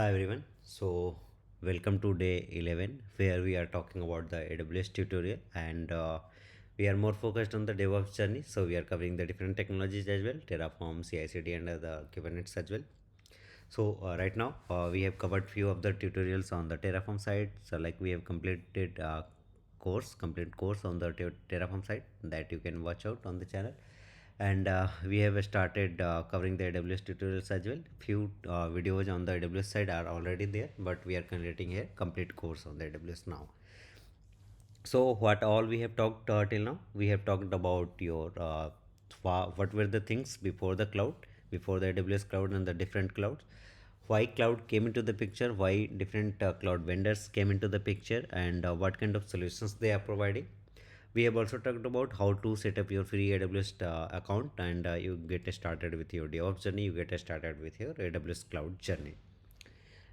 Hi everyone. Welcome to day 11 where we are talking about the AWS tutorial and we are more focused on the DevOps journey. So we are covering the different technologies as well, Terraform, CI/CD and the Kubernetes as well. Right now we have covered few of the tutorials on the Terraform side. So like we have completed complete course on the Terraform side that you can watch out on the channel, and we have started covering the AWS tutorials as well. Few videos on the AWS side are already there, but we are creating a complete course on the AWS now. So what all we have talked till now? We have talked about your what were the things before the cloud, before the AWS cloud and the different clouds. Why cloud came into the picture? Why different cloud vendors came into the picture, and what kind of solutions they are providing. We have also talked about how to set up your free AWS account, and you get started with your DevOps journey. You get started with your AWS cloud journey.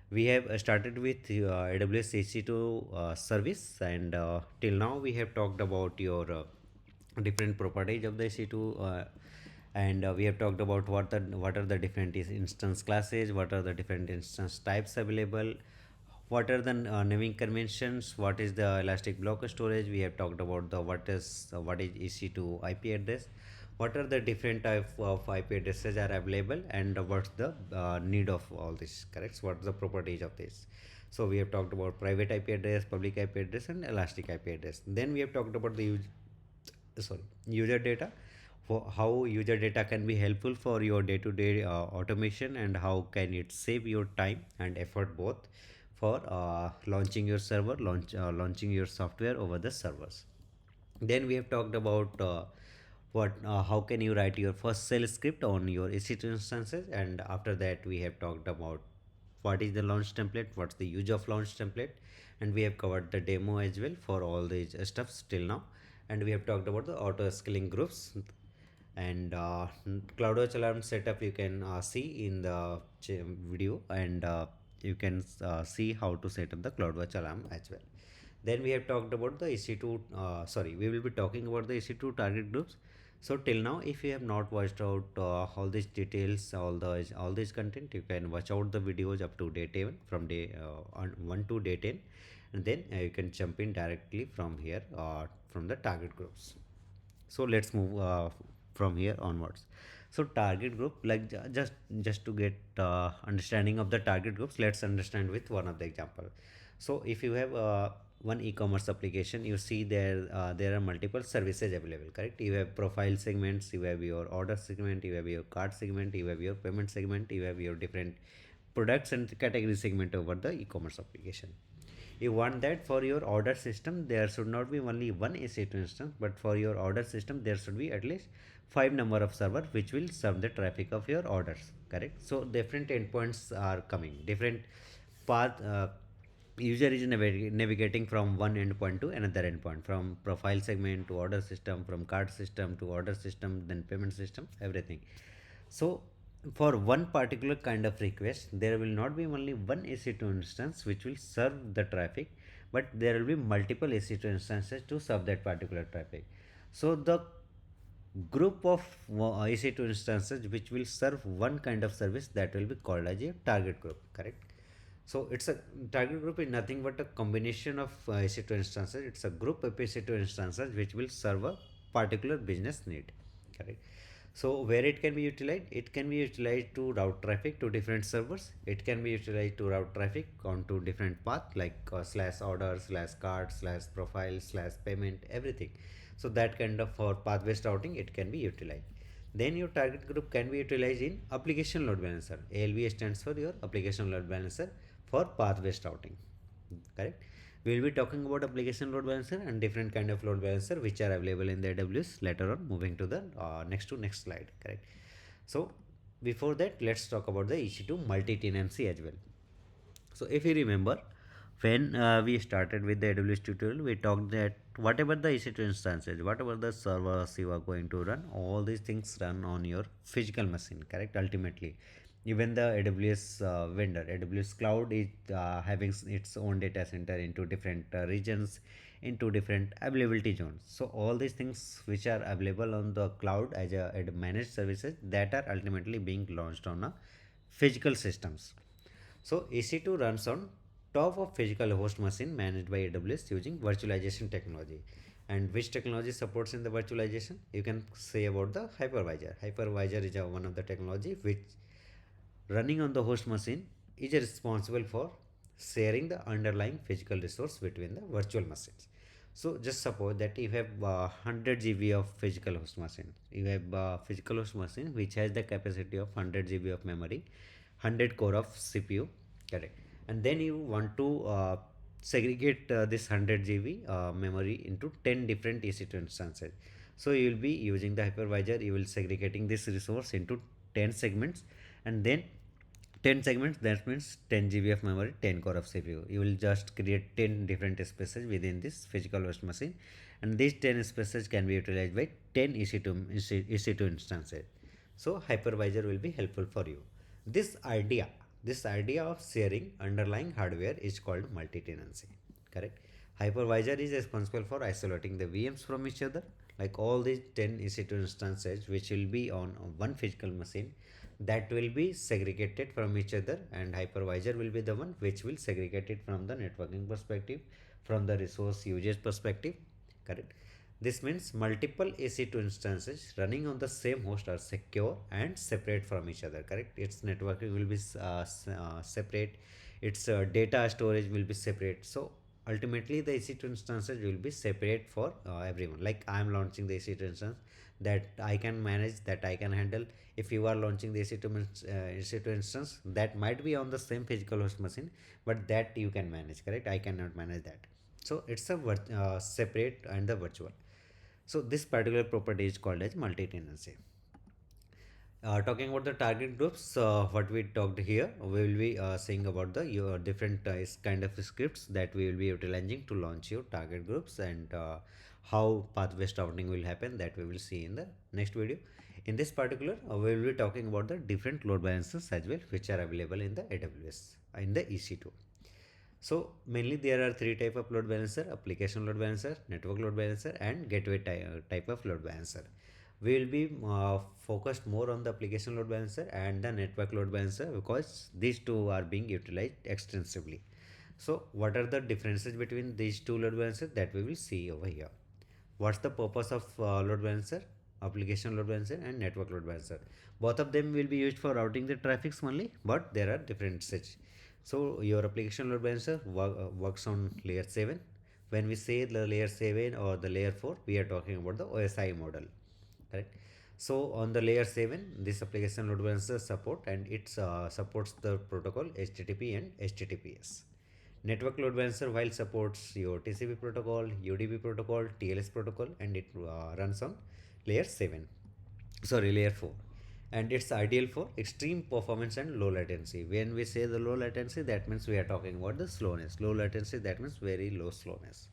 We have started with AWS EC2 service, and till now we have talked about your different properties of the EC2, and we have talked about what are the different instance classes, what are the different instance types available, what are the naming conventions, what is the elastic block storage. We have talked about the what is EC2 IP address, what are the different type of IP addresses are available, and what's the need of all this, correct? What's the properties of this? So we have talked about private IP address, public IP address, and elastic IP address. Then we have talked about the user data, for how user data can be helpful for your day-to-day automation, and how can it save your time and effort both for launching your launching your software over the servers. Then we have talked about what how can you write your first shell script on your EC2 instances, and after that we have talked about what is the launch template, what's the use of launch template, and we have covered the demo as well for all these stuffs till now. And we have talked about the auto scaling groups, and CloudWatch alarm setup you can see in the video, and you can see how to set up the CloudWatch alarm as well. Then we have talked about the EC2, we will be talking about the EC2 target groups. So till now, if you have not watched out all these details, all this content, you can watch out the videos up to day 10, from day 1 to day 10, and then you can jump in directly from here from the target groups. So let's move from here onwards. So target group, like just to get understanding of the target groups, let's understand with one of the example. So if you have one e-commerce application, you see there are multiple services available, correct? You have profile segments, you have your order segment, you have your cart segment, you have your payment segment, you have your different products and category segment over the e-commerce application. You want that for your order system, there should not be only one EC2 instance, but for your order system there should be at least 5 number of server which will serve the traffic of your orders, correct? So different endpoints are coming, different path, user is navigating from one endpoint to another endpoint, from profile segment to order system, from card system to order system, then payment system, everything. So for one particular kind of request, there will not be only one EC2 instance which will serve the traffic, but there will be multiple EC2 instances to serve that particular traffic. So the group of EC2 instances which will serve one kind of service, that will be called as a target group, correct? So it's a target group is nothing but a combination of EC2 instances. It's a group of EC2 instances which will serve a particular business need, correct? So where it can be utilized? It can be utilized to route traffic to different servers. It can be utilized to route traffic onto different path, like slash order, slash card, slash profile, slash payment, everything. So that kind of for path based routing it can be utilized. Then your target group can be utilized in application load balancer. ALB stands for your application load balancer for path based routing, correct? We will be talking about application load balancer and different kind of load balancer which are available in the AWS later on, moving to the next slide, correct? So before that, let's talk about the EC2 multi-tenancy as well. So if you remember, when we started with the AWS tutorial, we talked that whatever the EC2 instances, whatever the servers you are going to run, all these things run on your physical machine, correct? Ultimately, even the AWS vendor, AWS Cloud is having its own data center into different regions, into different availability zones. So all these things which are available on the cloud as managed services, that are ultimately being launched on a physical systems. So EC2 runs on top of physical host machine managed by AWS using virtualization technology. And which technology supports in the virtualization? You can say about the hypervisor. Hypervisor is one of the technology which running on the host machine is responsible for sharing the underlying physical resource between the virtual machines. So just suppose that you have 100 GB of physical host machine. You have physical host machine which has the capacity of 100 GB of memory, 100 core of CPU, correct? And then you want to segregate this 100 GB memory into 10 different EC2 instances. So you will be using the hypervisor. You will segregating this resource into 10 segments, and then 10 segments, that means 10 GB of memory, 10 core of CPU. You will just create 10 different spaces within this physical host machine, and these 10 spaces can be utilized by 10 EC2 instances. So hypervisor will be helpful for you. This idea, this idea of sharing underlying hardware is called multi-tenancy, correct? Hypervisor is responsible for isolating the VMs from each other, like all these 10 EC2 instances which will be on one physical machine, that will be segregated from each other, and hypervisor will be the one which will segregate it from the networking perspective, from the resource usage perspective, correct? This means multiple EC2 instances running on the same host are secure and separate from each other, correct? Its networking will be separate, its data storage will be separate. So ultimately the EC2 instances will be separate for everyone. Like I am launching the EC2 instance, that I can manage, that I can handle. If you are launching the EC2 instance, that might be on the same physical host machine, but that you can manage, correct? I cannot manage that. So it's a separate and the virtual. So this particular property is called as multi-tenancy. Talking about the target groups, what we talked here, we will be saying about the your different kind of scripts that we will be utilizing to launch your target groups, and how path-based routing will happen, that we will see in the next video. In this particular, we will be talking about the different load balancers as well, which are available in the AWS in the EC2. So mainly there are three type of load balancer: application load balancer, network load balancer, and gateway type of load balancer. We will be focused more on the application load balancer and the network load balancer because these two are being utilized extensively. So what are the differences between these two load balancers, that we will see over here. What's the purpose of load balancer? Application load balancer and network load balancer. Both of them will be used for routing the traffics only, but there are differences. So your application load balancer works on layer 7. When we say the layer 7 or the layer 4, we are talking about the OSI model, correct? So on the layer 7, this application load balancer support, and it supports the protocol HTTP and HTTPS. Network load balancer while supports your TCP protocol, UDP protocol, TLS protocol, and it runs on layer 7, sorry, layer 4. And it's ideal for extreme performance and low latency. When we say the low latency, that means we are talking about the slowness. Low latency, that means very low slowness.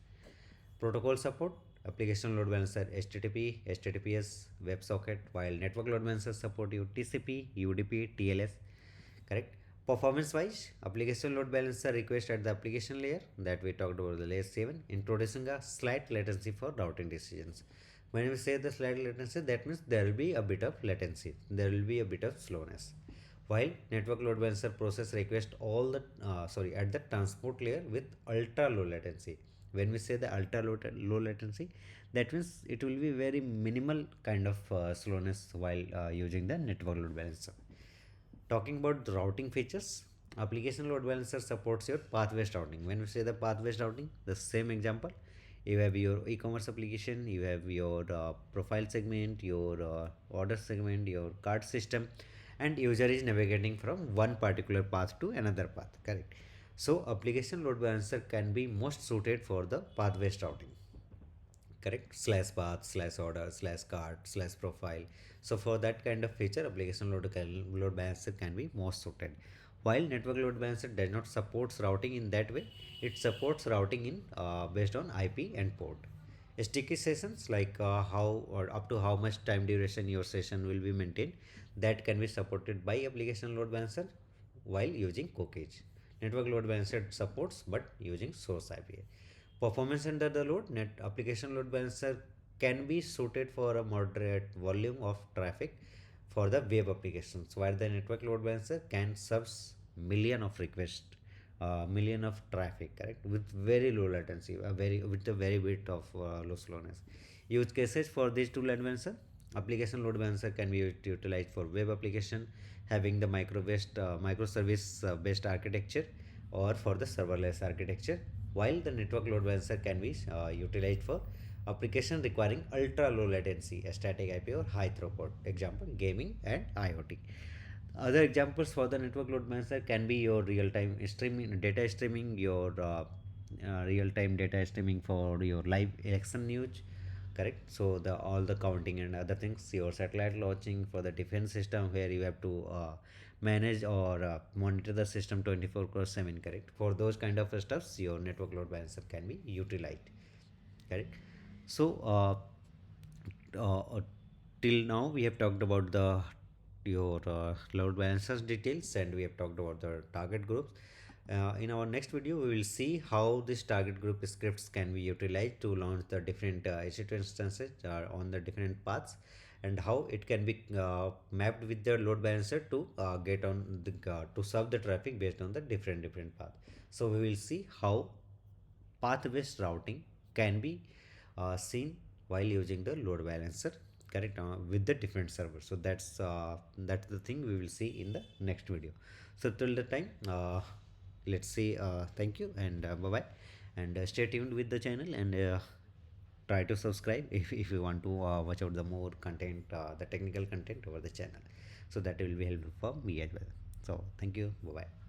Protocol support: application load balancer HTTP, HTTPS, WebSocket, while network load balancer support you TCP, UDP, TLS, correct? Performance wise, application load balancer request at the application layer, that we talked about the layer 7, introducing a slight latency for routing decisions. When we say the slight latency, that means there will be a bit of latency, there will be a bit of slowness. While network load balancer process request all the at the transport layer with ultra low latency. When we say the ultra low latency, that means it will be very minimal kind of slowness while using the network load balancer. Talking about the routing features, application load balancer supports your path-based routing. When we say the path-based routing, the same example, you have your e-commerce application, you have your profile segment, your order segment, your cart system, and user is navigating from one particular path to another path, correct? So application load balancer can be most suited for the path-based routing, correct? Slash path, slash order, slash cart, slash profile. So for that kind of feature, application load balancer can be most suited. While network load balancer does not supports routing in that way, it supports routing in based on IP and port. Sticky sessions, like how or up to how much time duration your session will be maintained, that can be supported by application load balancer while using cookies. Network load balancer supports but using source IP. Performance under the load, net application load balancer can be suited for a moderate volume of traffic for the web applications, while the network load balancer can serve million of requests, million of traffic, correct, with very low latency, very with a very bit of low slowness. Use cases for this tool advancer: application load balancer can be utilized for web application having the microservice based architecture, or for the serverless architecture, while the network load balancer can be utilized for application requiring ultra low latency, static IP or high throughput, example gaming and IoT. Other examples for the network load balancer can be your real-time streaming, data streaming, your real-time data streaming for your live election news, correct. So the all the counting and other things, your satellite launching for the defense system, where you have to manage or monitor the system 24/7, correct. For those kind of stuffs, your network load balancer can be utilized, correct. So uh, till now we have talked about the your load balancers details, and we have talked about the target groups. In our next video we will see how this target group scripts can be utilized to launch the different EC2 instances on the different paths, and how it can be mapped with the load balancer to get on the to serve the traffic based on the different path. So we will see how path-based routing can be seen while using the load balancer, correct, with the different servers. So that's the thing we will see in the next video. So till the time, let's say thank you and bye bye, and stay tuned with the channel, and try to subscribe if you want to watch out the more content, the technical content over the channel. So that will be helpful for me as well. So thank you, bye bye.